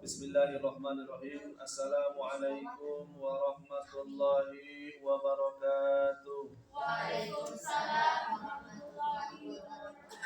Bismillahirrahmanirrahim. Assalamualaikum warahmatullahi wabarakatuh. Waalaikumsalam warahmatullahi wabarakatuh.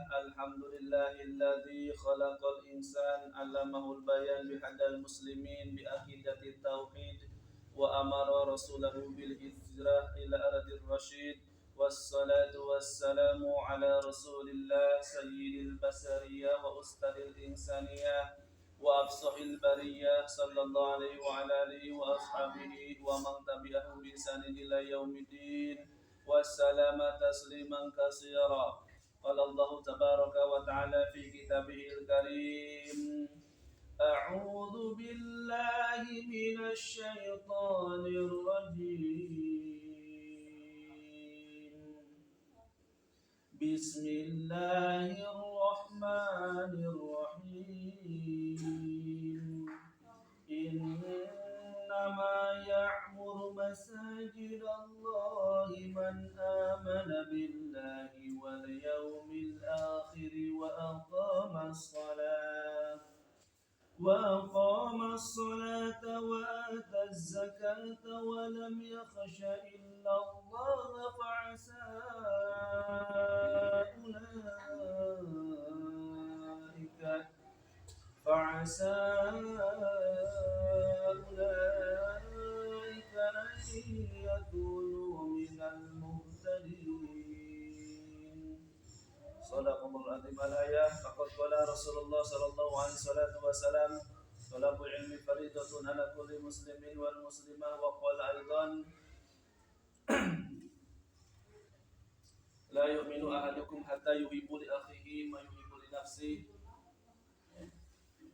Alhamdulillahilladzi khalaqal insan 'allamahul bayan bihadal muslimin bi aqidatit tauhid wa amara rasulahu bil hijrah ila ardil rasyid. Wassalatu wassalamu ala rasulillah sayyidil basariyah wa ustadil insaniyah wa afsahil bariyah sallallahu alaihi wa ala alihi wa ashabihi wa man tabi'ahum bi ihsanin ila yaumiddin wa sallama tasliman katsira. Qala Allah tabaraka wa ta'ala fi kitabihil karim a'udzu billahi minasy syaithanir rajim. Bismillahirrahmanirrahim. Innama ya'muru masajidallahi man amana billahi wal yawmil الصلاة وأقام الصلاة وآتى الزكاة ولم يخش إلا الله فعسى أولئك أن يكونوا من المهتدين. صدق الله العظيم. الآية فقد قال رسول الله صلى الله عليه وسلم طلب العلم فريضة على كل مسلم والمسلمة. وقال أيضا لا يؤمن أحدكم حتى يحب لأخيه ما يحب لنفسه.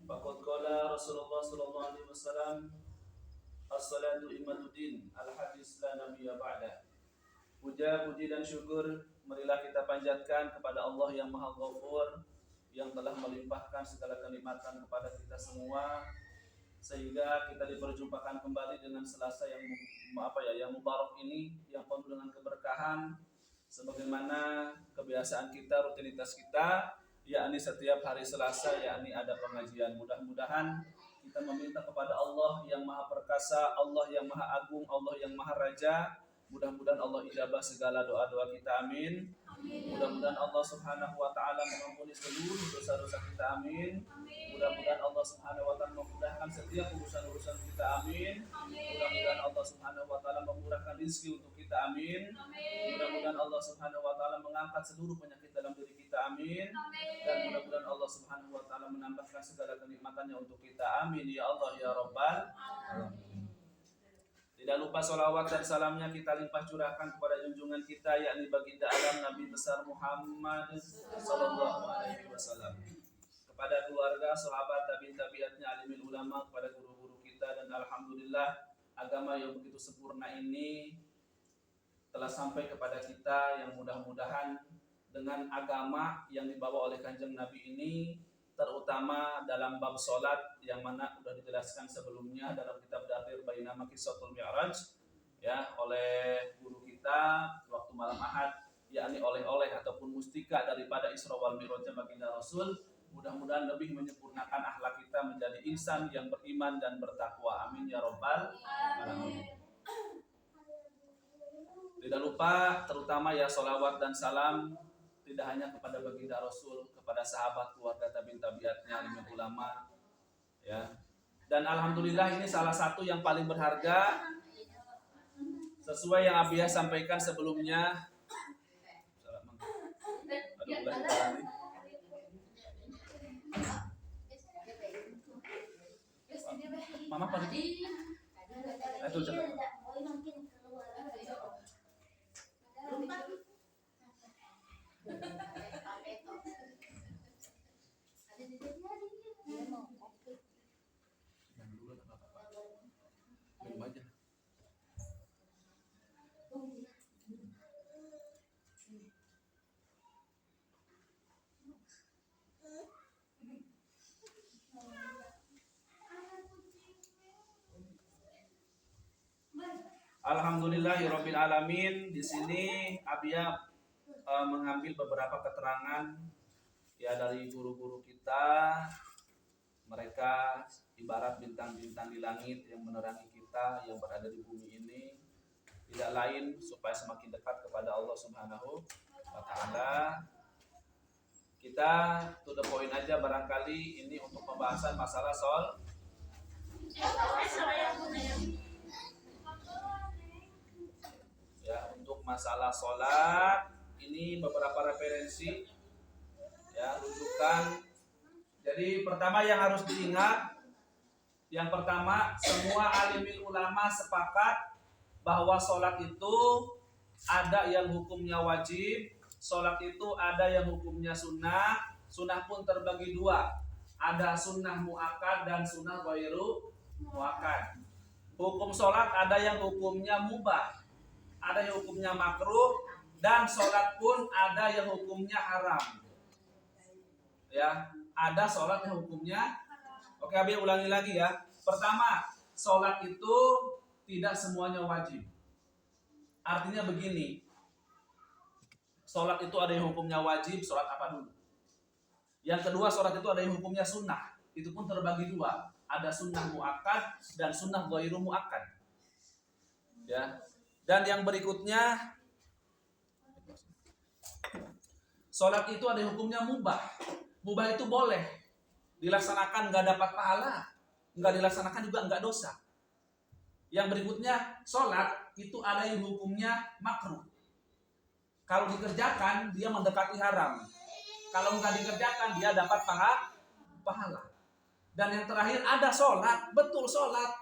Faqad qala Rasulullah sallallahu alaihi wasallam as-salatu imaduddin, al-hadis la nabiyya ba'da. Puja, puji dan syukur marilah kita panjatkan kepada Allah yang Maha Ghafur, yang telah melimpahkan segala kenikmatan kepada kita semua, sehingga kita diperjumpakan kembali dengan Selasa yang mubarak ini, yang penuh dengan keberkahan, sebagaimana kebiasaan kita, rutinitas kita, yakni setiap hari Selasa, yakni ada pengajian. Mudah-mudahan kita meminta kepada Allah yang Maha Perkasa, Allah yang Maha Agung, Allah yang Maha Raja. Mudah-mudahan Allah ijabah segala doa-doa kita, amin. Mudah-mudahan Allah Subhanahu wa taala mengampuni seluruh dosa-dosa kita, amin. Mudah-mudahan Allah Subhanahu wa taala memudahkan setiap urusan-urusan kita, amin. Mudah-mudahan Allah Subhanahu wa taala memurahkan rezeki untuk kita, amin. Mudah-mudahan Allah Subhanahu wa taala mengangkat seluruh penyakit dalam diri kita, amin. Dan mudah-mudahan Allah Subhanahu wa taala menambahkan segala kenikmatannya untuk kita, amin ya Allah ya Rabbal alamin. Tidak lupa sholawat dan salamnya kita limpah curahkan kepada junjungan kita, yakni baginda alam Nabi besar Muhammad sallallahu alaihi wasallam, kepada keluarga, sahabat, tabi'atnya, alimil ulama, kepada guru-guru kita. Dan alhamdulillah agama yang begitu sempurna ini telah sampai kepada kita, yang mudah-mudahan dengan agama yang dibawa oleh Kanjeng Nabi ini, terutama dalam bab sholat yang mana sudah dijelaskan sebelumnya dalam kitab Dakhir Baina Maqisatul Mi'raj, ya, oleh guru kita waktu malam Ahad, yakni oleh-oleh ataupun mustika daripada Isra wal Mi'rajnya baginda Rasul. Mudah-mudahan lebih menyempurnakan akhlak kita menjadi insan yang beriman dan bertakwa, amin ya Rabbal alamin. Tidak lupa terutama ya sholawat dan salam tidak hanya kepada baginda Rasul, kepada sahabat, keluarga, tabi'atnya, alimul ulama, ya. Dan alhamdulillah ini salah satu yang paling berharga, sesuai yang Abiyah sampaikan sebelumnya. Mama pergi. Itu Alhamdulillahirabbil alamin. Di sini Abiyah mengambil beberapa keterangan ya dari guru-guru kita. Mereka ibarat bintang-bintang di langit yang menerangi kita yang berada di bumi ini, tidak lain supaya semakin dekat kepada Allah Subhanahu wa taala. Kita to the point aja barangkali ini untuk pembahasan masalah ya, untuk masalah sholat ini beberapa referensi ya, rujukan. Jadi pertama yang harus diingat, yang pertama semua alimil ulama sepakat bahwa sholat itu ada yang hukumnya wajib, sholat itu ada yang hukumnya sunnah. Sunnah pun terbagi dua, ada sunnah muakkad dan sunnah ghairu muakkad. Hukum sholat ada yang hukumnya mubah, ada yang hukumnya makruh, dan sholat pun ada yang hukumnya haram. Ya, ada sholat yang hukumnya. Oke, Abi ulangi lagi ya. Pertama, sholat itu tidak semuanya wajib. Artinya begini, sholat itu ada yang hukumnya wajib. Sholat apa dulu? Yang kedua, sholat itu ada yang hukumnya sunnah. Itu pun terbagi dua. Ada sunnah muakkad dan sunnah ghairu muakkad. Ya. Dan yang berikutnya, sholat itu ada yang hukumnya mubah. Mubah itu boleh dilaksanakan, nggak dapat pahala, nggak dilaksanakan juga nggak dosa. Yang berikutnya, sholat itu ada yang hukumnya makruh. Kalau dikerjakan, dia mendekati haram. Kalau nggak dikerjakan, dia dapat pahala. Dan yang terakhir ada sholat, betul sholat,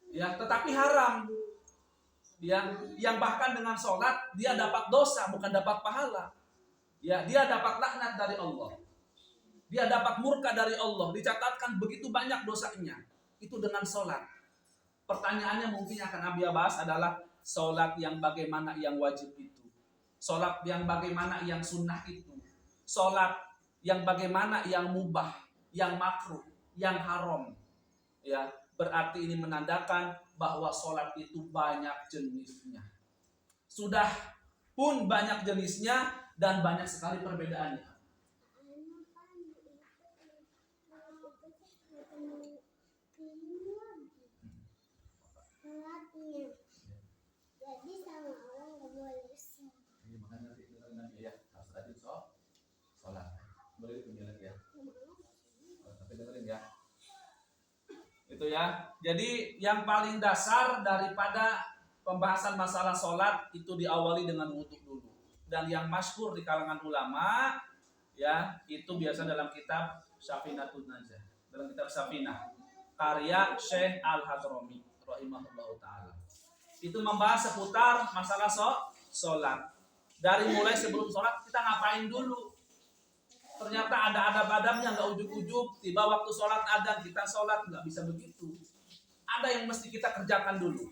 ya, tetapi haram. Yang bahkan dengan sholat dia dapat dosa, bukan dapat pahala. Ya, dia dapat laknat dari Allah. Dia dapat murka dari Allah. Dicatatkan begitu banyak dosanya. Itu dengan sholat. Pertanyaannya mungkin akan Abi bahas adalah sholat yang bagaimana yang wajib itu. Sholat yang bagaimana yang sunnah itu. Sholat yang bagaimana yang mubah, yang makruh, yang haram. Ya, berarti ini menandakan bahwa sholat itu banyak jenisnya. Sudah pun banyak jenisnya dan banyak sekali perbedaannya. Jadi sama orang nggak boleh sholat. Ini makanya nanti ya harus rajin sholat. Boleh dipunya lagi ya. Tapi dengerin ya. Itu ya. Jadi yang paling dasar daripada pembahasan masalah sholat itu diawali dengan wudhu dulu. Dan yang masyhur di kalangan ulama ya itu biasa dalam kitab Safinatun Najah. Dalam kitab Safinah karya Syekh Al-Hadrami rahimahullahu taala. Itu membahas seputar masalah sholat. Dari mulai sebelum sholat kita ngapain dulu. Ternyata ada adab-adabnya, nggak ujuk-ujuk tiba waktu sholat adzan kita sholat, nggak bisa begitu. Ada yang mesti kita kerjakan dulu.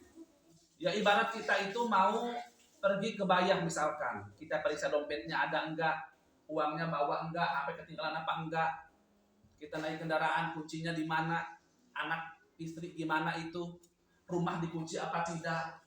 Ya ibarat kita itu mau pergi ke Bayah misalkan, kita periksa dompetnya ada enggak, uangnya bawa enggak, HP ketinggalan apa enggak, kita naik kendaraan kuncinya di mana, anak istri gimana itu, rumah dikunci apa tidak.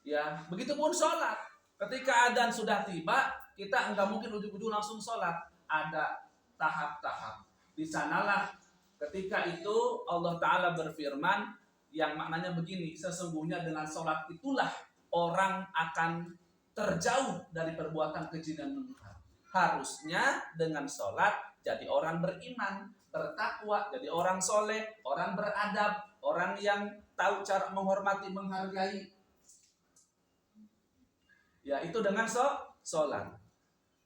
Ya begitupun sholat. Ketika adzan sudah tiba, kita enggak mungkin ujuk-ujuk langsung sholat. Ada tahap-tahap. Di sanalah ketika itu Allah Ta'ala berfirman yang maknanya begini, sesungguhnya dengan sholat itulah orang akan terjauh dari perbuatan keji dan munkar. Harusnya dengan sholat jadi orang beriman, bertakwa, jadi orang soleh, orang beradab, orang yang tahu cara menghormati, menghargai. Ya itu dengan sholat.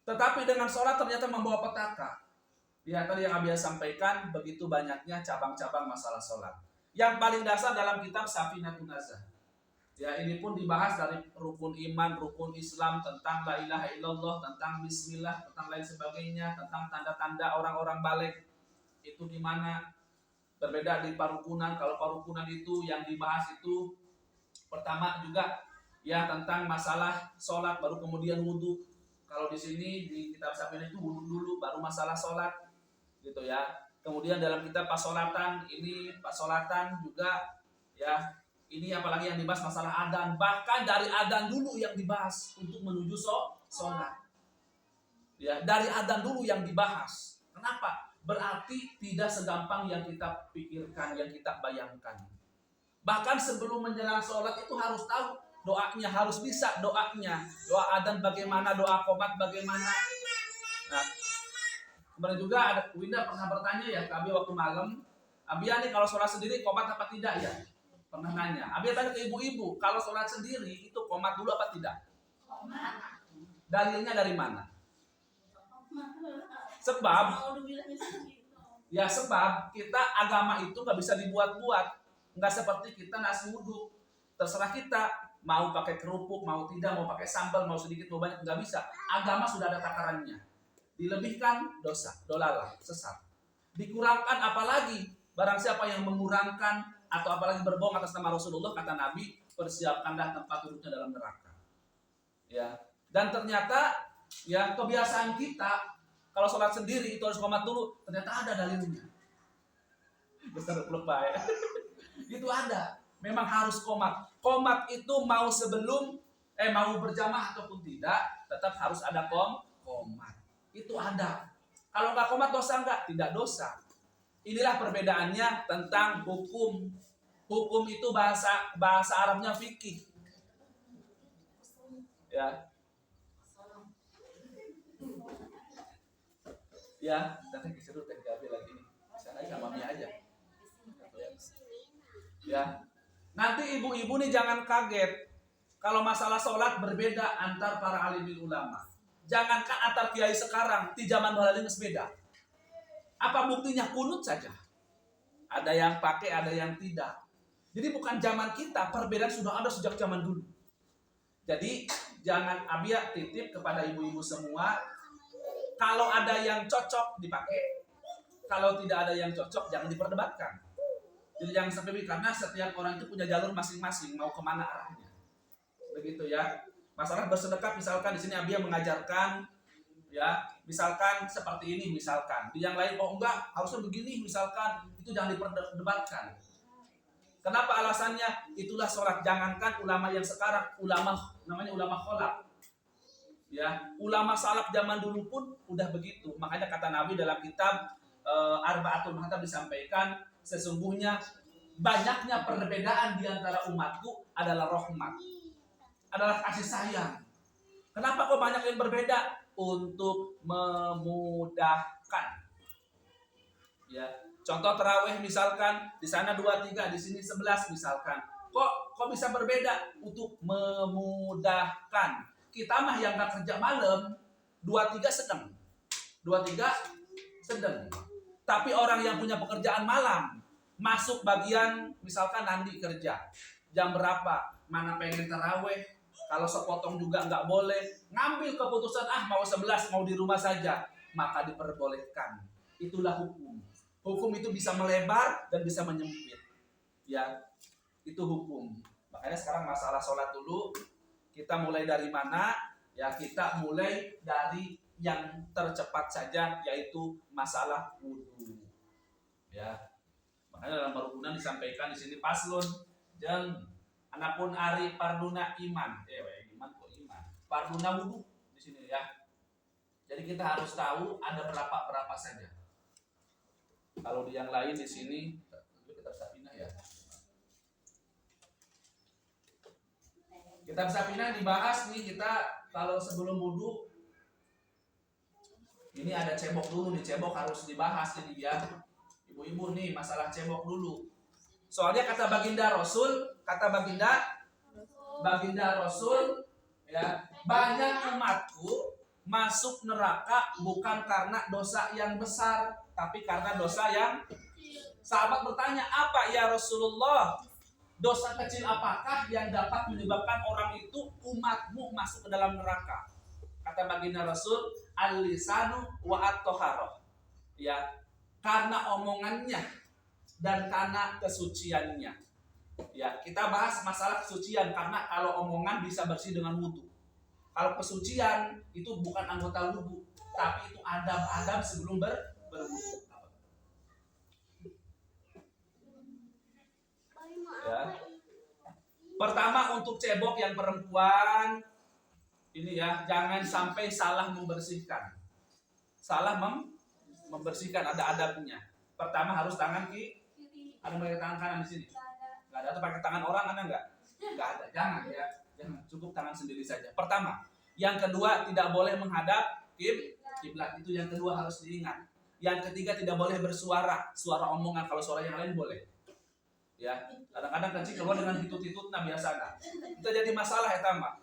Tetapi dengan sholat ternyata membawa petaka. Ya tadi yang Abi sampaikan begitu banyaknya cabang-cabang masalah sholat. Yang paling dasar dalam kitab Safinatun Najah. Ya ini pun dibahas dari rukun iman, rukun Islam, tentang la ilaha illallah, tentang bismillah, tentang lain sebagainya, tentang tanda-tanda orang-orang balik. Itu di mana berbeda di parukunan. Kalau parukunan itu yang dibahas itu pertama juga ya tentang masalah sholat, baru kemudian wudhu. Kalau di sini di kitab Safinah itu wudhu dulu, baru masalah sholat, gitu ya. Kemudian dalam kitab pasolatan ini pasolatan juga ya. Ini apalagi yang dibahas masalah adzan, bahkan dari adzan dulu yang dibahas untuk menuju sholat. Ya dari adzan dulu yang dibahas. Kenapa? Berarti tidak segampang yang kita pikirkan, yang kita bayangkan. Bahkan sebelum menjelang sholat itu harus tahu doanya, harus bisa doanya. Doa adzan bagaimana, doa qomat bagaimana. Nah, kemudian juga ada Winda pernah bertanya ya ke Abi waktu malam, Abi nih kalau sholat sendiri qomat apa tidak ya? Pernah nanya. Abi tanya ke ibu-ibu, kalau sholat sendiri itu qomat dulu apa tidak? Dalilnya dari mana? Sebab kita agama itu nggak bisa dibuat-buat, nggak seperti kita nasi uduk. Terserah kita mau pakai kerupuk, mau tidak, mau pakai sambal, mau sedikit, mau banyak, nggak bisa. Agama sudah ada takarannya. Dilebihkan dosa, dolalah, sesat. Dikurangkan apalagi barang siapa yang mengurangkan atau apalagi berbohong atas nama Rasulullah, kata Nabi, persiapkanlah tempat duduknya dalam neraka. Ya, dan ternyata ya kebiasaan kita kalau sholat sendiri itu harus qomat dulu, ternyata ada dalilnya. Besar lupa ya. Itu ada. Memang harus qomat. Qomat itu mau sebelum mau berjamaah ataupun tidak, tetap harus ada qomat. Itu ada. Kalau nggak qomat dosa nggak? Tidak dosa. Inilah perbedaannya tentang hukum. Hukum itu bahasa Arabnya fikih. Ya. Ya, nanti disuruh teh Gabi lagi nih. Sana sama Mami aja. Ya. Nanti ibu-ibu nih jangan kaget kalau masalah sholat berbeda antar para alimul ulama. Jangankan antar kiai sekarang, di zaman dahulu beda. Apa buktinya? Kunut saja. Ada yang pakai, ada yang tidak. Jadi bukan zaman kita, perbedaan sudah ada sejak zaman dulu. Jadi jangan Abia titip kepada ibu-ibu semua, kalau ada yang cocok dipakai, kalau tidak ada yang cocok jangan diperdebatkan. Jadi jangan sampai, karena setiap orang itu punya jalur masing-masing, mau kemana arahnya. Begitu ya. Masalah bersedekah, misalkan di sini Abia mengajarkan, ya, misalkan seperti ini, misalkan di yang lain oh enggak harusnya begini, misalkan itu jangan diperdebatkan. Kenapa alasannya? Itulah sholat. Jangankan ulama yang sekarang, ulama namanya ulama kholaf, ya, ulama salaf zaman dulu pun udah begitu. Makanya kata Nabi dalam kitab Arba'atul Muhatab disampaikan, sesungguhnya banyaknya perbedaan di antara umatku adalah rahmat, adalah kasih sayang. Kenapa kok banyak yang berbeda? Untuk memudahkan. Ya, contoh tarawih misalkan di sana 2-3, di sini 11 misalkan. Kok bisa berbeda? Untuk memudahkan. Kita mah yang nggak kerja malam 2-3 sedang. 2-3 sedang. Tapi orang yang punya pekerjaan malam masuk bagian misalkan nanti kerja jam berapa, mana pengen tarawih. Kalau sepotong juga nggak boleh. Ngambil keputusan, mau 11, mau di rumah saja. Maka diperbolehkan. Itulah hukum. Hukum itu bisa melebar dan bisa menyempit. Ya, itu hukum. Makanya sekarang masalah sholat dulu. Kita mulai dari mana? Ya, kita mulai dari yang tercepat saja, yaitu masalah wudu. Ya. Makanya dalam perukunan disampaikan di sini paslon dan anapun ari parduna iman, iman kok iman, parduna wudu di sini ya. Jadi kita harus tahu ada berapa saja. Kalau di yang lain di sini kita bisa pindah ya. Kita bisa pindah dibahas nih kita kalau sebelum wudu ini ada cebok dulu nih, cebok harus dibahas jadi ya. Ibu-ibu nih masalah cebok dulu. Soalnya kata baginda Rasul ya, banyak umatku masuk neraka bukan karena dosa yang besar, tapi karena dosa yang sahabat bertanya, apa ya Rasulullah? Dosa kecil apakah yang dapat menyebabkan orang itu umatmu masuk ke dalam neraka? Kata baginda Rasul, al-lisanu wa at-toharoh. Ya, karena omongannya dan karena kesuciannya. Ya, kita bahas masalah kesucian karena kalau omongan bisa bersih dengan wudu. Kalau kesucian itu bukan anggota wudu, tapi itu adab-adab sebelum berwudu. Ya. Pertama untuk cebok yang perempuan ini ya, jangan sampai salah membersihkan. Membersihkan ada adabnya. Pertama harus tangan kiri. Ada pakai tangan kanan di sini? Nggak ada. Atau pakai tangan orang ada nggak? Nggak ada. Jangan ya. Jangan. Cukup tangan sendiri saja. Pertama. Yang kedua tidak boleh menghadap kiblat. Itu yang kedua harus diingat. Yang ketiga tidak boleh bersuara. Suara omongan. Kalau suara yang lain boleh. Ya. Kadang-kadang kencing keluar dengan hitut-hitut. Nah biasa nggak. Itu jadi masalah ya tama.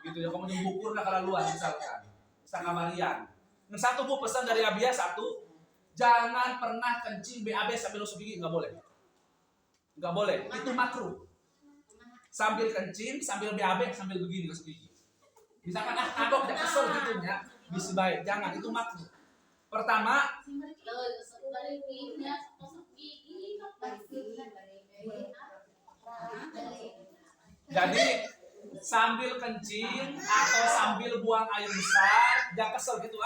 Gitu ya. Kamu nyembukur nggak kalau luar misalkan. Misalkan kamarian. Yang satu bu pesan dari Abia satu. Jangan pernah kencing BAB sambil gosok gigi. Nggak boleh. Nggak boleh, itu makruh. Sambil kencing, sambil BAB, sambil begini gosok gigi. Misalkan kagok udah kesel gitu ya, bisa baik. Jangan, itu makruh. Pertama, jadi sambil kencing atau sambil buang air besar, jangan kesel gitu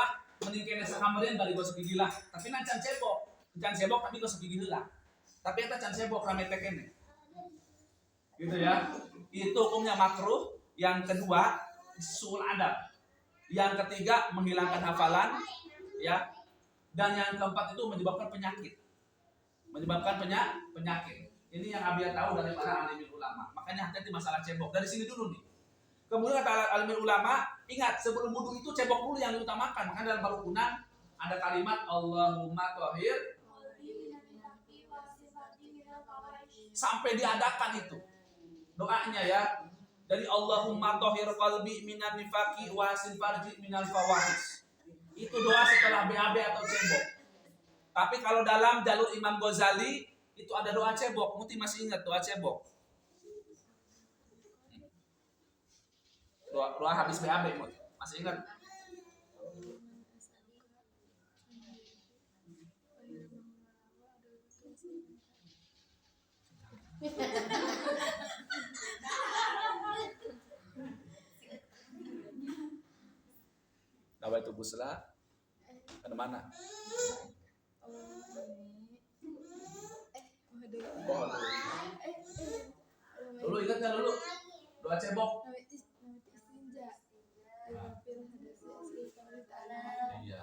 mending kena sakamerin balik gosok gigi lah. Tapi nancan cebok tapi gosok gigi lah. Tapi kita can cebok rame tekene. Gitu ya. Itu hukumnya makruh. Yang kedua, suul adab. Yang ketiga, menghilangkan hafalan, ya. Dan yang keempat itu menyebabkan penyakit. Penyakit. Ini yang Abia tahu dari para alim ulama. Makanya hati-hati masalah cebok. Dari sini dulu nih. Kemudian kata alim ulama, ingat sebelum wudu itu cebok dulu yang diutamakan. Makanya dalam barukunan ada kalimat Allahumma thahir sampai diadakan itu doanya ya. Dari Allahumma thahhir qalbi minan nifaqi wa hasin farji minal fawahish. Itu doa setelah BAB atau cebok. Tapi kalau dalam jalur Imam Ghazali itu ada doa cebok. Muti masih ingat doa cebok? Doa habis BAB Muti. Masih ingat? Dawa itu busla ada mana? Dulu ingat nggak dulu doa cebok? Iya.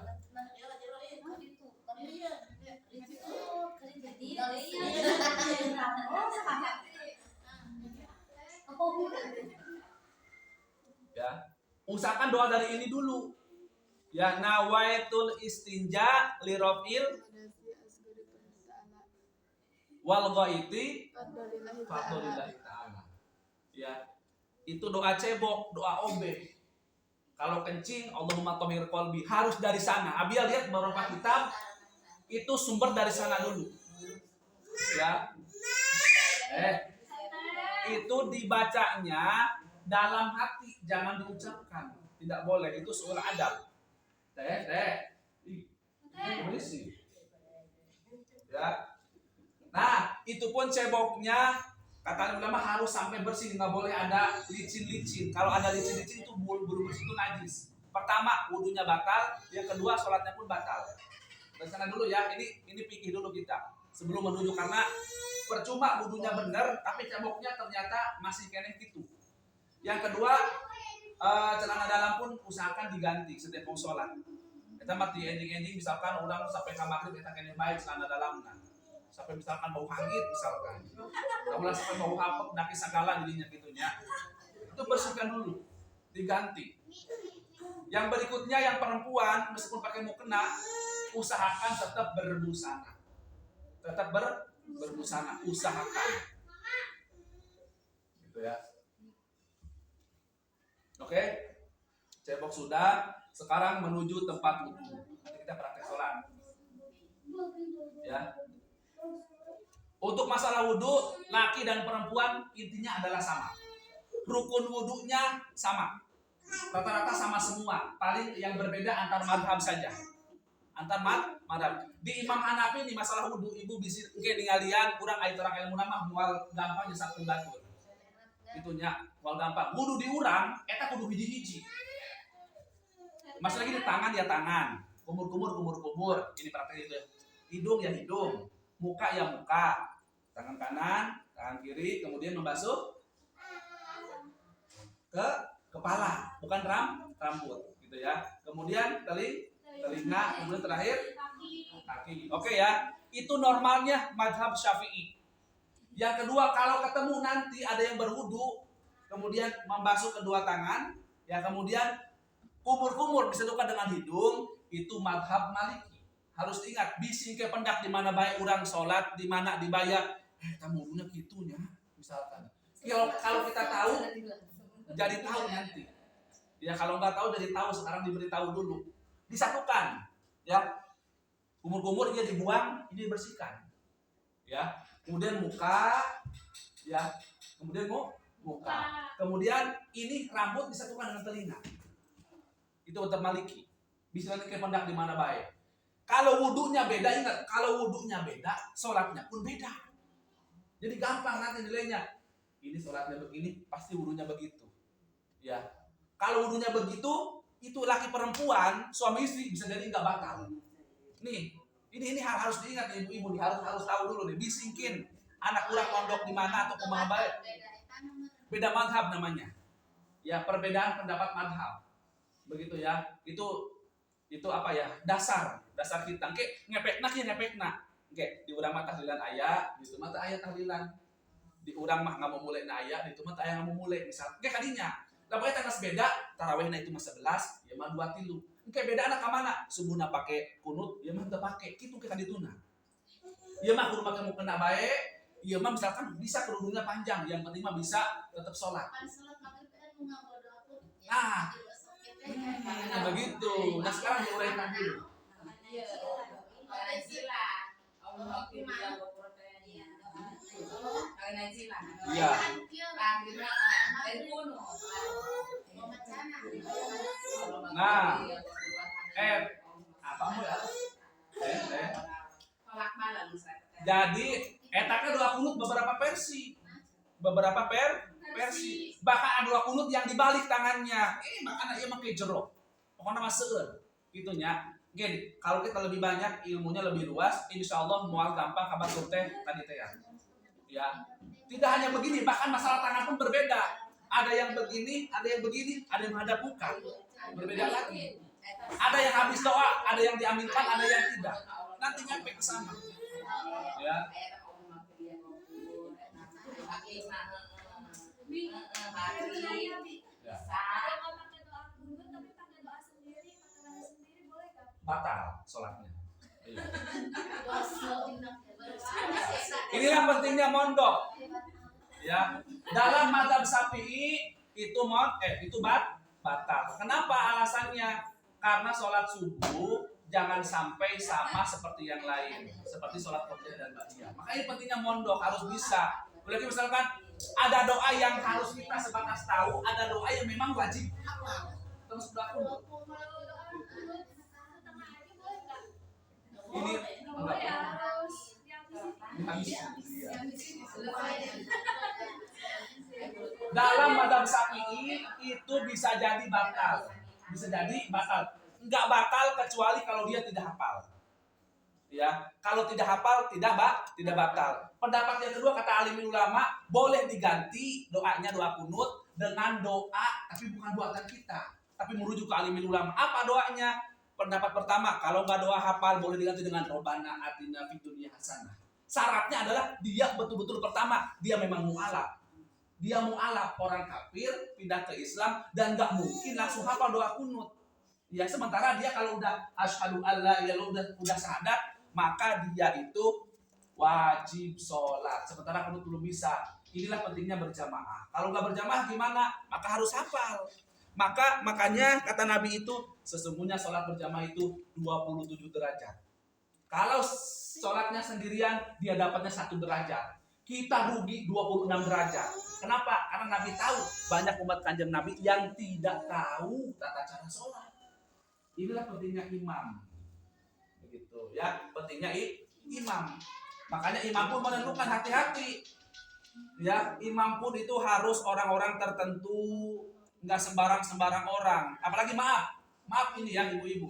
Ya, usahakan doa dari ini dulu. Ya, nawaitul istinja lirofil wal ghaiti fadlillahi ta'ala. Ya, itu doa cebok, doa OB. Kalau kencing, Allahumma thahhir qalbi, harus dari sana. Abia lihat beberapa kitab itu sumber dari sana dulu. Ya. Itu dibacanya dalam hati, jangan diucapkan. Tidak boleh, itu soal adab. Polisi. Ya. Nah, itu pun ceboknya kata ulama harus sampai bersih, nggak boleh ada licin-licin. Kalau ada licin-licin itu bulu bersih itu najis. Pertama, wudunya batal, yang kedua sholatnya pun batal. Dari sana dulu ya, ini pikir dulu kita sebelum menuju, karena percuma wudunya benar, tapi ceboknya ternyata masih kene gitu. Yang kedua, celana dalam pun usahakan diganti setiap mau sholat. Kita mati ending misalkan orang sampai ke maghrib kita kene baik celana dalamnya. Sampai misalkan bau hangit misalkan. Kamu sampai bau apek daki segala dirinya gitunya. Itu bersihkan dulu, diganti. Yang berikutnya yang perempuan meskipun pakai mukena, usahakan tetap berbusana. Tetap berbusana, usahakan. Gitu ya. Oke. Cebok sudah, sekarang menuju tempat wudu. Nanti kita praktek sholat. Ya. Untuk masalah wudu, laki dan perempuan intinya adalah sama. Rukun wudunya sama. Rata-rata sama semua. Paling yang berbeda antar madhab saja. Antar madhab. Di Imam Hanafi ini masalah wudu, ibu bisa ngalian kurang ait orang ilmu nama mual gampang jadi satu batur. Itunya mual gampang. Wudu diurang, eta kudu hiji-hiji. Masalah lagi di tangan ya tangan. Kumur. Ini praktek itu. Hidung ya hidung. Muka ya muka, tangan kanan, tangan kiri, kemudian membasuh ke kepala, bukan rambut, gitu ya. Kemudian telinga, kemudian terakhir kaki. Oke ya, itu normalnya mazhab Syafi'i. Yang kedua, kalau ketemu nanti ada yang berwudu, kemudian membasuh kedua tangan, ya kemudian kumur disatukan dengan hidung, itu mazhab Maliki. Harus diingat, bising ke pendak di mana baik orang sholat, di mana dibayar, kamu punya gitunya, misalkan. Kalau kita tahu, jadi tahu nanti. Ya kalau nggak tahu jadi tahu, sekarang diberitahu dulu. Disatukan, ya. Kumur dia dibuang, ini dibersihkan. Ya. Kemudian muka, ya. Kemudian muka. Kemudian ini rambut disatukan dengan telinga. Itu untuk Maliki. Bisa nanti ke pendak di mana baik. Kalau wudunya beda, ingat, kalau wudunya beda, sholatnya pun beda. Jadi gampang nanti nilainya. Ini sholatnya begini, pasti wudunya begitu. Ya. Kalau wudunya begitu, itu laki perempuan, suami istri bisa jadi nggak batal. Nih, ini hal harus diingat ibu-ibu nih, harus tahu dulu nih. Bisingkin anak kurang pondok di mana atau kumaha baik. Beda madhab namanya. Ya, perbedaan pendapat madhab. Begitu ya. Itu Itu apa ya? Dasar kita. Ngepekna. Oke, di urang mah tahlilan aya, di itu mah teu aya tahlilan. Di urang mah nggak mau mulai na aya, di itu mah teu aya nggak mau mulai. Misal, oke kadinya. Lah pokoknya tanggal beda, tarawihna itu mah 11, ya mah 2 tilu. Oke beda anak ka mana? Subuhna pake kunut, ya mah teu pake. Kitu ke kadituna. Ieu mah kudu make mukena bae, ieu mah misalkan bisa kerudungnya panjang, yang penting mah bisa tetap sholat. Nah, begitu. Nah sekarang diuraikan dulu. Iya. Nah, apa mau ya? Jadi, etaka doa kunut beberapa versi. Versi. Bahkan ada doa kunut yang dibalik tangannya. Ini makanya ia pakai jeruk. Pokoknya mah seueur. Gitunya. Gini, kalau kita lebih banyak ilmunya lebih luas, insya Allah mual gampang kabar teh tadi teh ya. Ya. Tidak hanya begini, bahkan masalah tangan pun berbeda. Ada yang begini, ada yang begini, ada yang menghadap muka. Berbeda lagi. Ada yang habis doa, ada yang diaminkan, ada yang tidak. Nanti nyampe ke sana. Ya. Batal sholatnya. Inilah pentingnya mondok. Ya, dalam mazhab Syafi'i itu batal. Kenapa alasannya? Karena sholat subuh jangan sampai sama seperti yang lain, seperti sholat qobliyah dan ba'diyah. Makanya pentingnya mondok harus bisa. Berarti misalkan ada doa yang harus kita sebatas tahu, ada doa yang memang wajib hafal. Terus berlaku. Ini dalam mazhab Syafi'i itu bisa jadi batal. Enggak batal kecuali kalau dia tidak hafal. Ya, kalau tidak hafal tidak batal. Pendapat yang kedua kata alim ulama, boleh diganti doanya doa kunut dengan doa tapi bukan buatan kita, tapi merujuk ke alim ulama. Apa doanya? Pendapat pertama, kalau nggak doa hafal boleh diganti dengan Robbana atina fid dunya hasanah. Syaratnya adalah dia betul-betul pertama dia memang mu'alaf. Dia mu'alaf, orang kafir pindah ke Islam dan nggak mungkin langsung hafal doa kunut. Ya sementara dia kalau udah asyhadu alla ilaha illallah udah syahadat, maka dia itu wajib sholat. Sementara kunut belum bisa. Inilah pentingnya berjamaah. Kalau nggak berjamaah gimana? Maka harus hafal. Makanya kata Nabi itu sesungguhnya sholat berjamaah itu 27 derajat. Kalau sholatnya sendirian dia dapatnya 1 derajat. Kita rugi 26 derajat. Kenapa? Karena Nabi tahu banyak umat kanjeng Nabi yang tidak tahu tata cara sholat. Inilah pentingnya imam. Begitu ya, pentingnya imam. Makanya imam pun menentukan hati-hati. Ya, imam pun itu harus orang-orang tertentu. Nggak sembarang orang, apalagi maaf ini ya ibu-ibu.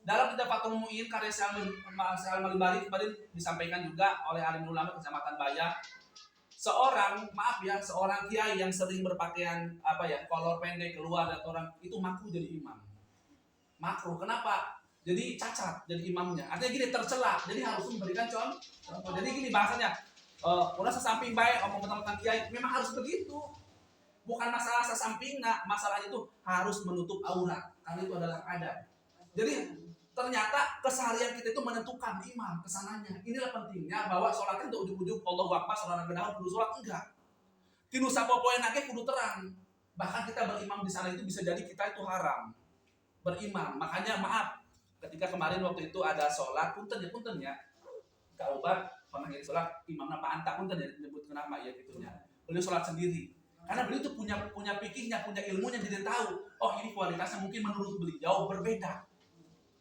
Dalam kitab Fathul Mu'in karya Syekh Al-Malibari kemarin disampaikan juga oleh alim ulama Kecamatan Bayang. Seorang kiai yang sering berpakaian kolor pendek keluar dan orang itu makruh jadi imam. Makruh, kenapa? Jadi cacat jadi imamnya. Artinya gini, tercela. Jadi harus memberikan contoh. Jadi gini bahasanya, udah sesamping baik omong tentang kiai, memang harus begitu. Bukan masalah sesampingnya, masalah itu harus menutup aurat karena itu adalah adab. Jadi ternyata keseharian kita itu menentukan imam kesananya. Inilah pentingnya bahwa sholatnya itu ujung-ujung Allahu Akbar, sholat kedalam kudu sholat enggak. Tinu sapopoe nage kudu terang. Bahkan kita berimam di sana itu bisa jadi kita itu haram berimam. Makanya maaf ketika kemarin waktu itu ada sholat punten ya. Kak Obat pernah jadi sholat imamnya Pak Anta punten ya disebut nama ya gitunya. Beliau sholat sendiri. Karena beliau itu punya pikirnya, punya ilmunya, jadi tahu, oh ini kualitasnya mungkin menurut beliau berbeda.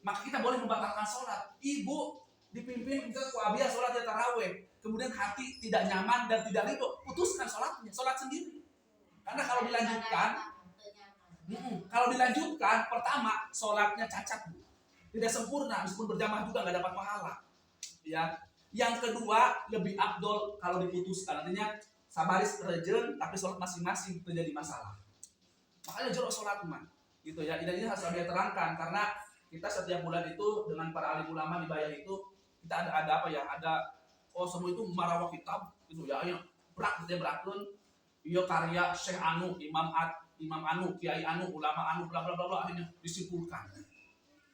Maka kita boleh membatalkan sholat. Ibu dipimpin ke kuabiyah sholat di taraweh, kemudian hati tidak nyaman dan tidak ridho, putuskan sholatnya, sholat sendiri. Karena kalau dilanjutkan, pertama sholatnya cacat, tidak sempurna, meskipun berjamaah juga nggak dapat pahala. Ya, yang kedua lebih afdol kalau diputuskan, artinya sabaris rejen tapi sholat masing-masing terjadi masalah. Makanya jorok sholat man, gitu ya. Ini harus dia terangkan karena kita setiap bulan itu dengan para alim ulama dibayar itu kita ada apa ya? Ada semua itu marawah kitab itu ya, ayo berak kita berakun, iya karya Syekh Anu, Imam Anu, Kiai Anu, ulama Anu, bla bla bla bla, akhirnya disimpulkan,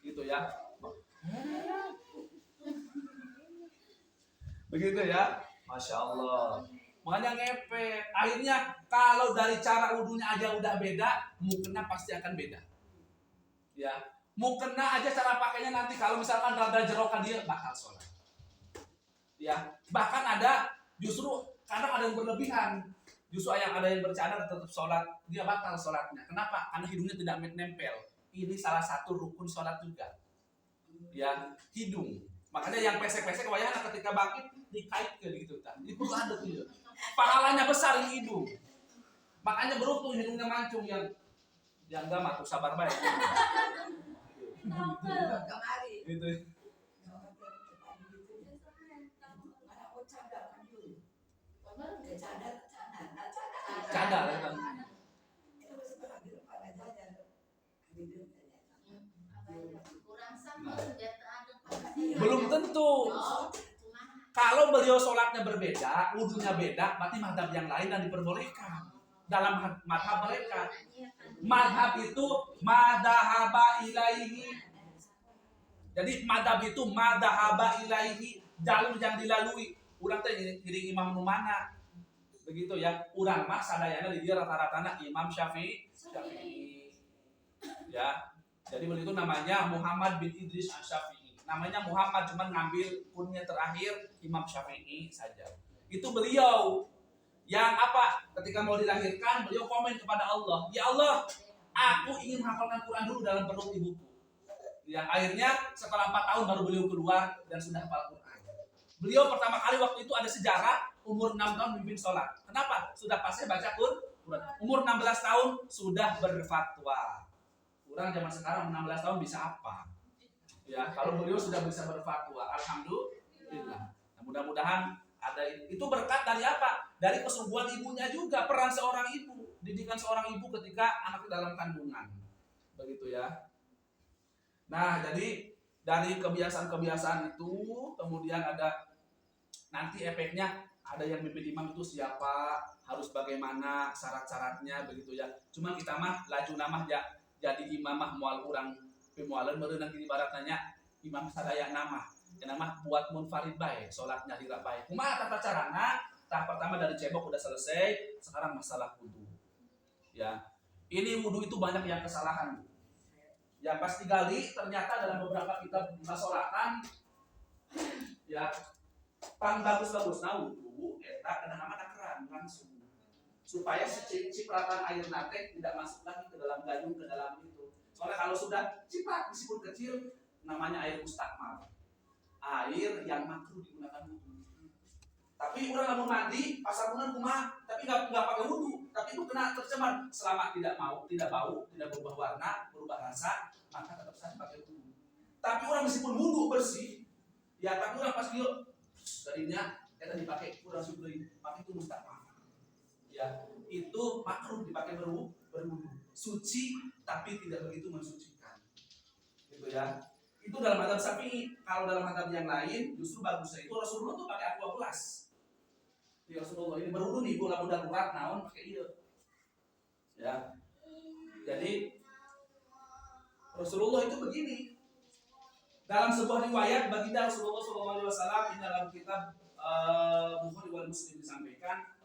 gitu ya. Begitu ya, masya Allah. Makanya ngepet. Akhirnya kalau dari cara wudhunya aja udah beda, mukena pasti akan beda. Ya, mukena aja cara pakainya nanti kalau misalkan rada jerokan dia bakal sholat. Ya, bahkan ada justru kadang ada yang berlebihan. Justru ada yang bercadar tetap sholat, dia batal sholatnya. Kenapa? Karena hidungnya tidak nempel. Ini salah satu rukun sholat juga. Ya, hidung. Makanya yang pesek-pesek wayahna ketika bangkit dikaitkan gitu kan. Itu ada tuh. Pahalanya besar di hidung. Makanya beruntung hidungnya mancung yang enggak mah tuh sabar baik. Gitu. Cadar ya kan. Belum tentu. Kalau beliau sholatnya berbeda, wudhunya beda, berarti madhab yang lain dan diperbolehkan dalam madhab mereka. Madhab itu madhaba ilaihi. Jadi madhab itu madhaba ilaihi, jalur yang dilalui. Urang teh iring imam nu mana. Begitu ya. Urang mah sadayana di dia rata-ratana Imam Syafi'i. Ya. Jadi beliau itu namanya Muhammad bin Idris Asy-Syafi'i. Namanya Muhammad, cuman ngambil kunnya terakhir Imam Syafi'i saja. Itu beliau yang apa? Ketika mau dilahirkan, beliau komen kepada Allah, "Ya Allah, aku ingin menghafalkan Quran dulu dalam perut ibuku." Ya, akhirnya setelah 4 tahun baru beliau keluar dan sudah hafal Quran. Beliau pertama kali waktu itu ada sejarah umur 6 tahun memimpin sholat. Kenapa? Sudah pasti baca Quran. Umur 16 tahun sudah berfatwa. Orang zaman sekarang 16 tahun bisa apa? Ya, kalau beliau sudah bisa berfatwa, alhamdulillah. Nah, mudah-mudahan ada itu berkat dari apa? Dari kesungguhan ibunya juga, peran seorang ibu, didikan seorang ibu ketika anak dalam kandungan. Begitu ya. Nah, jadi dari kebiasaan-kebiasaan itu kemudian ada nanti efeknya, ada yang mimpin imam itu siapa, harus bagaimana, syarat-syaratnya begitu ya. Cuma kita mah laju nama jadi imamah mual urang pemualan berenang di baratnya imam sadaya nama buat munfarid baik, sholatnya tidak baik. Kumaha tata carana? Tahap pertama dari cebok udah selesai, sekarang masalah wudhu. Ya, ini wudhu itu banyak yang kesalahan. Yang pas digali ternyata dalam beberapa kitab masolatan, ya, pang bagus-bagus nah wudhu, eta kena nama keran langsung supaya cipratan air nate tidak masuk lagi ke dalam gayung, ke dalam itu. Soalnya kalau sudah ciprat meskipun kecil, namanya air mustakmal, air yang makruh digunakan wudhu. Tapi orang mau mandi pasar bulan kumaha, tapi nggak pakai wudhu, tapi itu kena tercemar. Selama tidak bau, tidak berubah warna, berubah rasa, maka tetap saja pakai wudhu. Tapi orang meskipun wudhu bersih, ya tapi orang pas dia darinya kita dipakai kurang sudah pakai itu mustakmal. Ya, itu makruh dipakai berwudhu. Suci tapi tidak begitu mensucikan. Gitu ya. Itu dalam mazhab Syafi'i. Kalau dalam mazhab yang lain justru bagusnya itu Rasulullah tuh pakai aqua plus. Ya Rasulullah ini berwudhu nih, bola mudah kurat naon pakai ieu. Ya. Jadi Rasulullah itu begini. Dalam sebuah riwayat baginda Rasulullah SAW dalam kitab Bukhari wal Muslim disampaikan,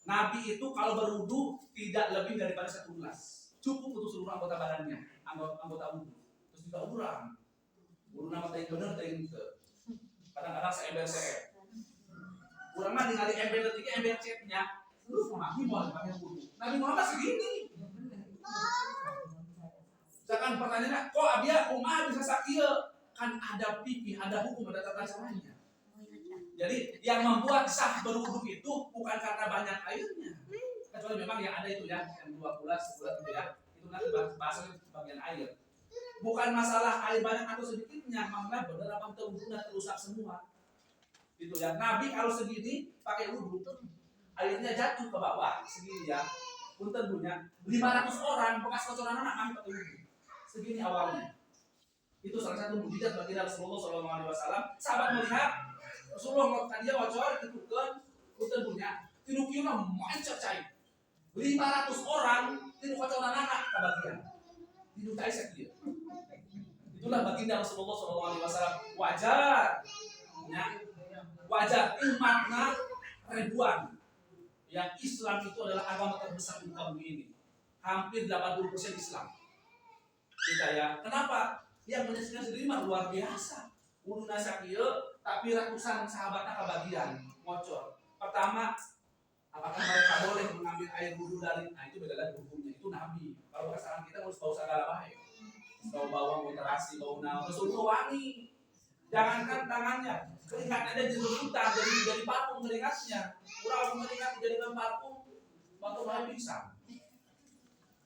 Nabi itu kalau berwudu tidak lebih daripada 1 gelas. Cukup untuk seluruh anggota badannya, anggota wudu. Terus juga urang. Wudu nama teh bener teh henteu. Kadang-kadang seember. Urang mah ningali ember leutik ember cetnya. Nabi mau pakai wudu. Nabi Muhammad segini. Misalkan pertanyaannya, kok abia kumaha bisa sakieu? Kan ada fikih, ada hukum, ada tata caranya. Jadi yang membuat sah berwudu itu bukan karena banyak airnya, kecuali memang yang ada itu ya, yang 2 bulan, 1 bulan itu ya, itu nanti bahasanya bagian air. Bukan masalah air banyak atau sedikitnya, makna bener apa wudu terusak semua. Itu ya. Nabi kalau segini pakai wudu, airnya jatuh ke bawah segini ya. Punten punya 500 orang bekas kotoran anak kami pakai wudu. Segini awalnya. Itu salah satu mukjizat baginda Rasulullah SAW. Sahabat melihat Rasulullah tadi wajor itu kan punten punya tinukina mancar cai 500 orang tinuk kacau anak kebagian tinuk cai sekian. Itulah baginda Rasulullah SAW. Wajar ya, wajar ini makna ribuan. Yang Islam itu adalah agama terbesar di muka bumi ini. Hampir 80% Islam. Kita ya. Kenapa? Yang menyaksikan sendiri mah luar biasa. Uluna sakieu tapi ratusan sahabatnya kebagian ngocor. Pertama, apakah mereka boleh mengambil air wudhu dari? Nah itu beda lagi hukumnya. Itu Nabi. Kalau kesalahan kita harus bau segala baik. Bau bawang, bau terasi, bau naon. Rasulullah wangi. Jangankan tangannya, keringatnya jadi berputar, jadi parfum keringatnya. Kurang keringat dijadikan parfum, waktu malam pingsan.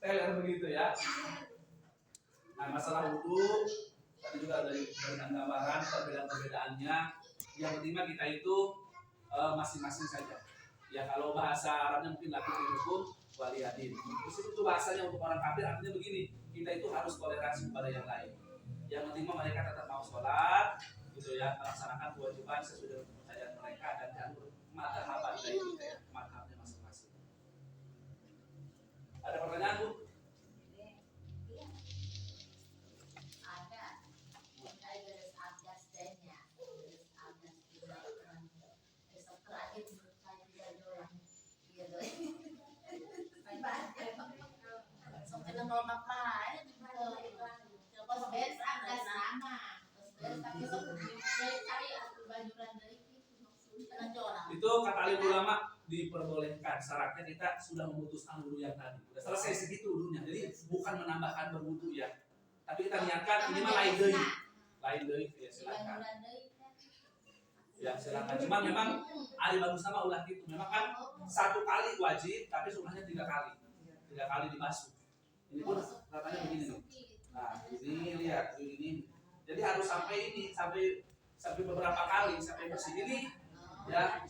Teler begitu ya. Nah masalah wudhu tadi juga dari gambaran perbedaan-perbedaannya. Yang penting kita itu masing-masing saja. Ya kalau bahasa Arabnya mungkin laki hukum waliyadin. Terus itu bahasanya untuk orang kafir artinya begini. Kita itu harus toleransi kepada yang lain. Yang penting mereka tetap mau sholat, gitu ya, melaksanakan kewajiban sesuai dengan kepercayaan mereka dan jalur mazhab dari kita ya, mazhabnya masing-masing. Ada pertanyaan Bu? Itu kata alim ulama diperbolehkan, syaratnya kita sudah memutuskan wudhu yang tadi. Sudah selesai segitu wudhunya. Jadi bukan menambahkan berwudhu ya. Tapi kita niatkan ini mah lain deui. Lain deui ya silakan. Ya silakan. Cuma memang alim bagus sama ulah gitu. Memang kan satu kali wajib tapi sunnahnya 3 kali. 3 kali dibasuh. Ini pun katanya begini nih. Nah, ini lihat ini. Jadi harus sampai ini, sampai beberapa kali sampai bersih ini ya.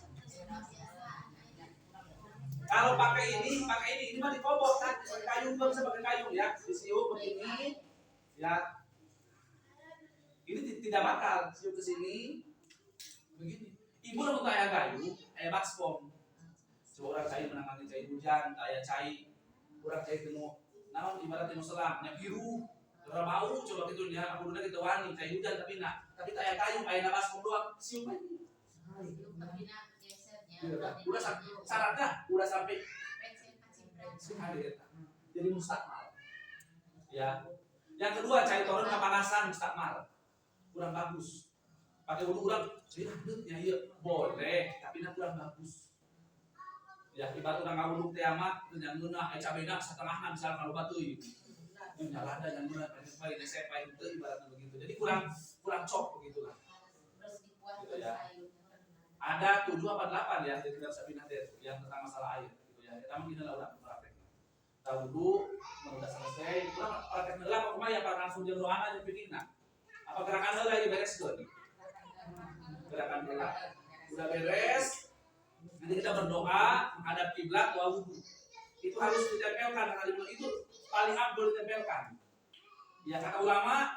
Kalau pakai ini mah dikobok kan, pakai kayu nggak bisa pakai kayu ya, disiup begini, ya. Ini tidak bakal siup ke sini, begini. Ibu mau kayak kayu, kayak baskom. Coba orang cai menangani cai hujan, kayak cai, orang cai temu, namun ibarat temu selam, yang biru, orang bau coba gitu ya, aku dulu gitu wangi cai hujan tapi kayak kayu, kayak baskom doang, siup aja. Udah syaratnya udah sampai jadi mustakmal ya. Yang kedua cari turun kepanasan mustakmal kurang bagus. Pakai wudhu kurang ya iya boleh tapi kurang bagus ya. Ibarat orang ngawudhu kiamat dengan guna cabena setengah misal kalau batu itu nyala ada yang guna pakai sepai itu ibaratnya begitu. Jadi kurang cok begitulah gitu ya. Ada 7 apa 8 ya dari kitab Sabinah yang tentang masalah air gitu ya. Kita mungkin udah praktek. Tahu dulu udah selesai, kita praktek heula pokoknya ya Pak langsung jeung doana jeung pikirna. Apa gerakan heula ya beres tuh. Gerakan heula. Udah beres. Nanti kita berdoa menghadap kiblat doa wudu. Itu harus ditempelkan itu paling abdul ditempelkan. Ya kata ulama,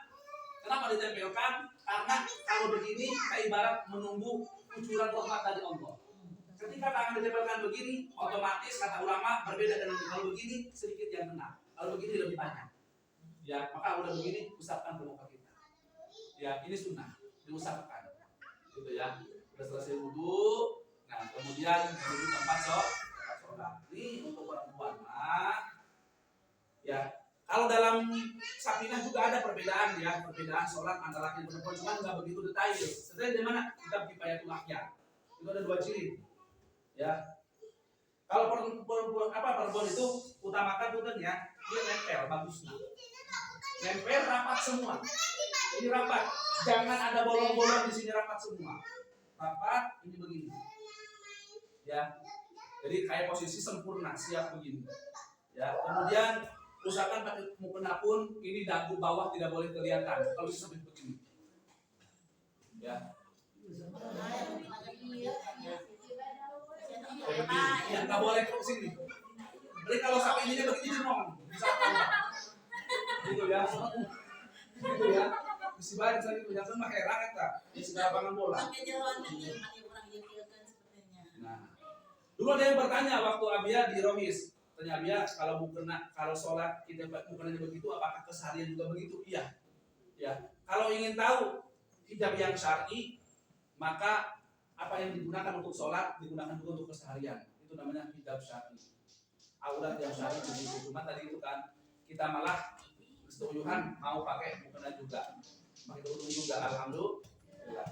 kenapa ditempelkan? Karena kalau begini kayak ibarat menunggu kucuran rahmat dari Allah. Ketika tangan ditempelkan begini, otomatis kata ulama berbeda dengan kalau begini sedikit yang kena, kalau begini lebih banyak. Ya, maka udah begini usapkan ke muka kita. Ya, ini sunnah, diusapkan. Gitu ya. Sudah selesai wudhu, nah kemudian menuju tempat sholat. Ini untuk perempuan. Ya, kalau dalam Sakinah juga ada perbedaan ya, perbedaan sholat antara laki dan perempuan, cuma nggak begitu detail. Sebenarnya di mana kita Kifayatul Ahyar itu ada 2 ciri, ya. Kalau perempuan itu utamakan punten ya, dia nempel bagusnya, nempel rapat semua. Ini rapat, jangan ada bolong-bolong di sini, rapat semua, rapat ini begini, ya. Jadi kayak posisi sempurna, siap begini, ya. Kemudian usahakan pakai mukena pun ini dagu bawah tidak boleh kelihatan. Kalau bisa sampai begini. Ya. Ya nggak boleh ke sini. Jadi kalau sampai ini begini cemong, bisa apa? Gitu ya. Gitu ya. si baik saya punya kan mah herang eta di segala lapangan bola. Pakai jeroan lagi pakai orang jadikan sepertinya. Nah, dulu ada yang bertanya waktu Abia di Rohis, tanya Abia kalau sholat kita bukannya begitu, apakah keseharian juga begitu? Iya, ya. Kalau ingin tahu hijab yang syar'i, maka apa yang digunakan untuk sholat digunakan juga untuk keseharian. Itu namanya hijab syar'i. Aurat yang syar'i begitu. Cuma tadi itu kan kita malah kesetujuan mau pakai mukena juga, pakai kerudung juga. Alhamdulillah.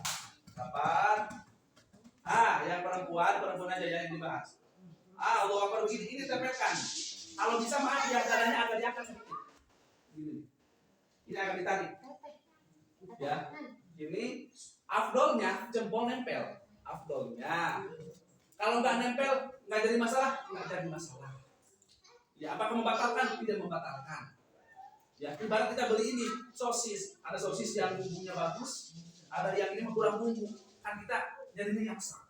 Kapan? Yang perempuan aja ya yang dibahas. Allah Akbar begini, ini tempelkan. Kalau bisa maaf ya dadanya agak diangkat sedikit. Ini agak ditarik. Ya, ini afdolnya jempol nempel. Afdolnya. Kalau nggak nempel, nggak jadi masalah, Ya, apakah membatalkan? Tidak membatalkan. Ya, ibarat kita beli ini sosis, ada sosis yang bumbunya bagus, ada yang ini kurang bumbu, kan kita jadinya nyaksa.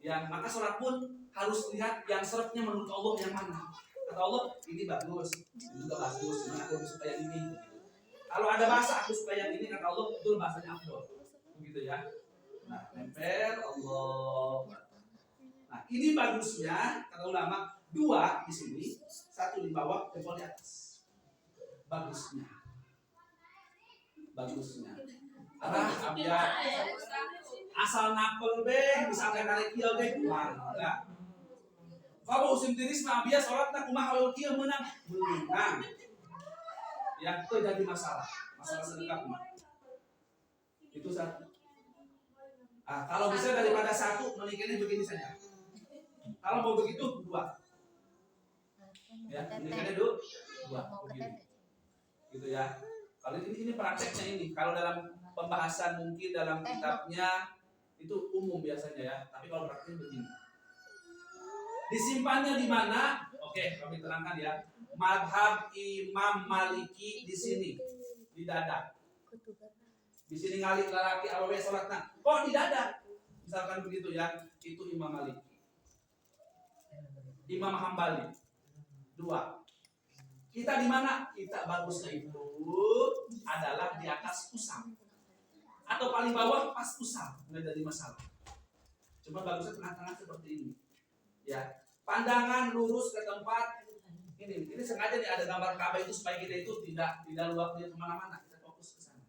Ya, maka sholat pun harus lihat yang serapnya menurut Allah yang mana. Kata Allah, ini bagus, ini juga bagus, ini aku suka yang ini. Kalau ada bahasa aku suka yang ini, kata Allah betul bahasanya afdol. Begitu ya. Nah, nempel Allah. Nah, ini bagusnya kata ulama, 2 di sini, 1 di bawah, jempol di atas. Bagusnya. Abia asal nakal bisa kali kieu mangga. Kalau usim tiris mah Abia salatna kumaha kalau kieu meunang. Ya itu jadi masalah sedekah mah. Itu satu. Kalau bisa daripada 1 menikahnya begini saja. Kalau mau begitu 2. Ya, menikahnya 2 begini. Gitu ya. Kalau ini prakteknya ini. Kalau dalam pembahasan mungkin dalam kitabnya itu umum biasanya ya. Tapi kalau prakteknya begini. Disimpannya di mana? Oke, kami terangkan ya. Madhab Imam Maliki di sini di dada. Di sini ngalik lelaki awewe salatna. Kok di dada? Misalkan begitu ya. Itu Imam Maliki. Imam Hambali. 2. Kita di mana? Kita bagusnya itu adalah di atas pusat atau paling bawah pas pusat, nggak jadi masalah. Cuma bagusnya tengah-tengah seperti ini. Ya, pandangan lurus ke tempat ini. Ini sengaja nih ada gambar Ka'bah itu supaya kita itu tidak luak dia kemana-mana. Kita fokus ke sana.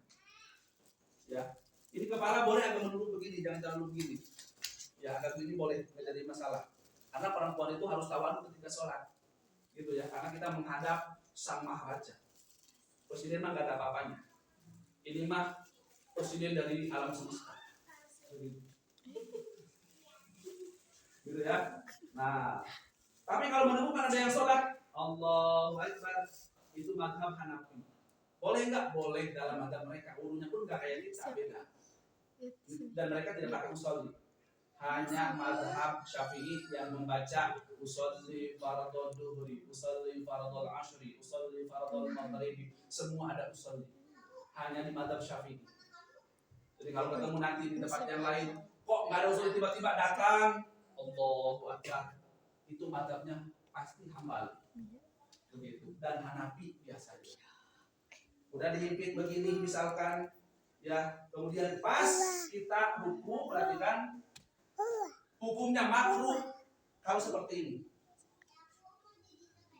Ya, ini kepala boleh agak menurut begini, jangan terlalu begini. Ya, agak begini boleh, nggak jadi masalah. Karena perempuan itu harus tawadhu ketika sholat. Gitu ya, karena kita menghadap Sang Maharaja. Presiden mah gak ada apa-apanya. Ini mah presiden dari alam semesta. Gitu ya. Nah, tapi kalau menemukan ada yang sholat Allahu Akbar, itu mazhab Hanafi. Boleh nggak? Boleh dalam mazhab mereka. Urunya pun nggak kayak kita, beda. Dan mereka tidak pakai usolli. Hanya mazhab Syafi'i yang membaca usolli faradul duhri, usolli faradul ashri, usolli faradul maghribi, semua ada usolli. Hanya di mazhab Syafi'i. Jadi kalau ketemu nanti di tempat yang lain, kok nggak ada usolli tiba-tiba datang, Allahu Akbar, itu mazhabnya pasti Hambali. Begitu. Dan Hanafi biasanya. Udah dihimpit begini misalkan, ya kemudian pas kita ruku, perhatikan hukumnya makruh kalau seperti ini.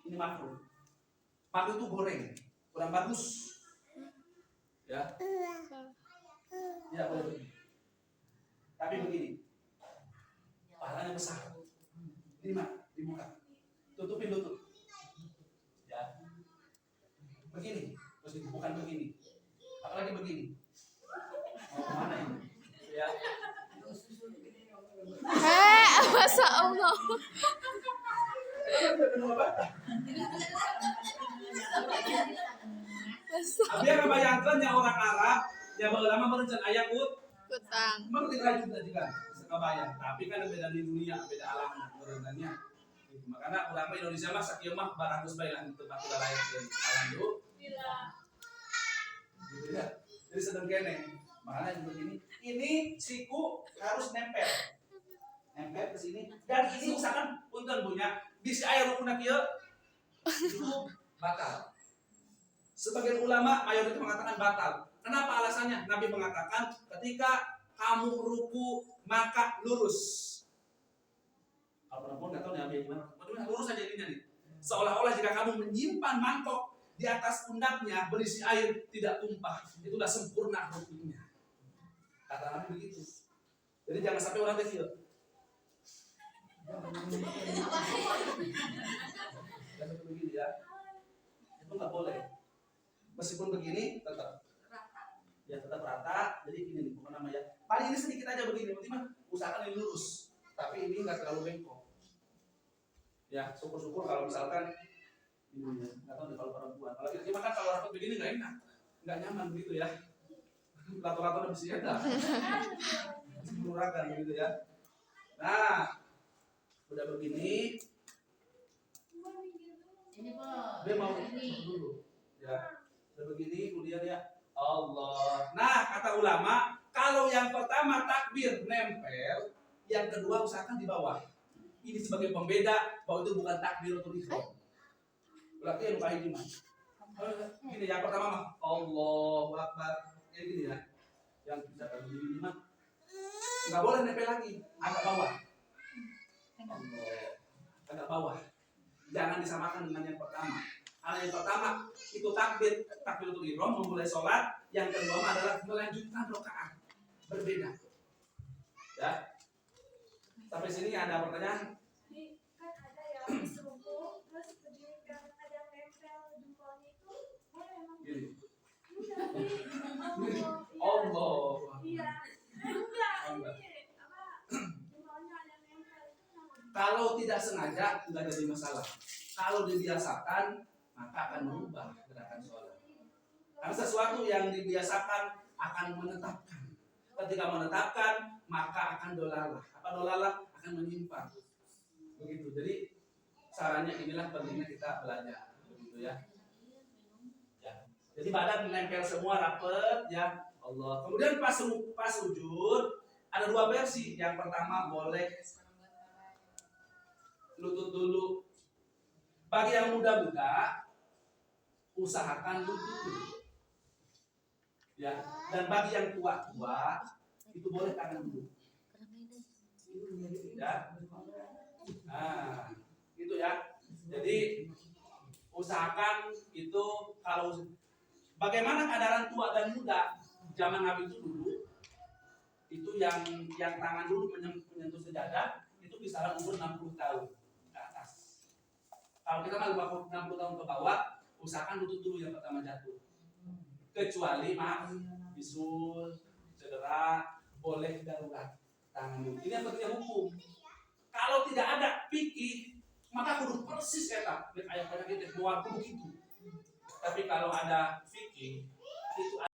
Ini makruh. Makruh itu goreng, kurang bagus. Ya. Ya boleh. Tapi begini. Pahalanya besar. Di mana? Di muka. Tutupin lutut. Ya. Begini. Terus bukan begini. Apalagi begini. Mau kemana ini? Ya. Masa Allah. Biar kebayangkan yang orang Arab yang ulama merencanakan ayat Kutang. mengerti rajin tadi kan kebayang. Tapi kan beda di dunia, beda alamnya, berenangnya. Gitu. Makanya ulama Indonesia mah sakieu mah baragus bae lah tempat udah lain dari alam dulu. Gitu ya. Jadi sedang kene. Makanya begini, ini siku harus nempel ke sini. Dan ini misalkan punten punya bisa air rukuna kieu itu batal. Sebagian ulama mayoritas mengatakan batal Kenapa alasannya? Nabi mengatakan ketika kamu ruku maka lurus. Kalau perempuan nggak tahu nih Nabi gimana. Lurus aja ininya nih. Seolah-olah jika kamu menyimpan mangkok di atas pundaknya berisi air tidak tumpah, itu sudah sempurna rukunya. Kata Nabi begitu. Jadi jangan sampai orang kecil. Jangan begini ya. Itu nggak boleh. Meskipun begini tetap rata. Jadi ini nih, bukan namanya. Paling ini sedikit aja begini, berarti usahakan ini lurus. Tapi ini nggak terlalu bengkok. Ya, syukur-syukur kalau misalkan ini ya, nggak tahu deh kalau perempuan. Kalau kita makan kalau rapet begini nggak enak, nggak nyaman begitu ya. Lato-lato udah mesti ada, mengurangkan begitu ya. Nah, udah begini, Ini Pak. dia mau dulu, ya. Udah begini, kemudian ya Allah. Nah, kata ulama, kalau yang pertama takbir nempel, yang kedua usahakan di bawah. Ini sebagai pembeda bahwa itu bukan takbiratul ihram. Berarti yang kayak gimana? Gini yang pertama mah Allahu Akbar. Kayak gini ya. Yang bisa begini mah enggak boleh nempel lagi, agak bawah. Allah. Agak bawah. Jangan disamakan dengan yang pertama. Karena yang pertama itu takbiratul ihram memulai sholat, yang kedua adalah melanjutkan rakaat. Berbeda. Ya. Sampai sini ada pertanyaan? Kan ada yang seruput, terus begini yang ada nempel jempolnya itu boleh emang Gini. enggak Allah. iya enggak ini apa jempolnya ada nempel itu kenapa? Kalau tidak sengaja nggak jadi masalah. Kalau dibiasakan maka akan merubah gerakan sholat. Karena sesuatu yang dibiasakan akan menetapkan. Ketika menetapkan maka akan dolalah. Apa dolalah? Akan menyimpang. Begitu. Jadi sarannya inilah pentingnya kita belajar. Begitu ya. Jadi badan menempel semua rapet ya Allah. Kemudian pas sujud ada dua versi. Yang pertama boleh lutut dulu. Bagi yang muda-muda usahakan lutut dulu. Ya, dan bagi yang tua-tua itu boleh tangan dulu. Ya. Nah, gitu ya. Jadi usahakan itu kalau bagaimana keadaan tua dan muda zaman Nabi itu dulu itu yang tangan dulu menyentuh sejadah itu kisaran umur 60 tahun ke atas. Kalau kita kan 60 tahun ke bawah, usahakan lutut dulu yang pertama jatuh. Kecuali maaf bisul, cedera, boleh darurat tangan dulu. Ini yang pentingnya hukum. Kalau tidak ada fikih, maka kudu persis kata ayat-ayat itu buat begitu. Tapi kalau ada fikih itu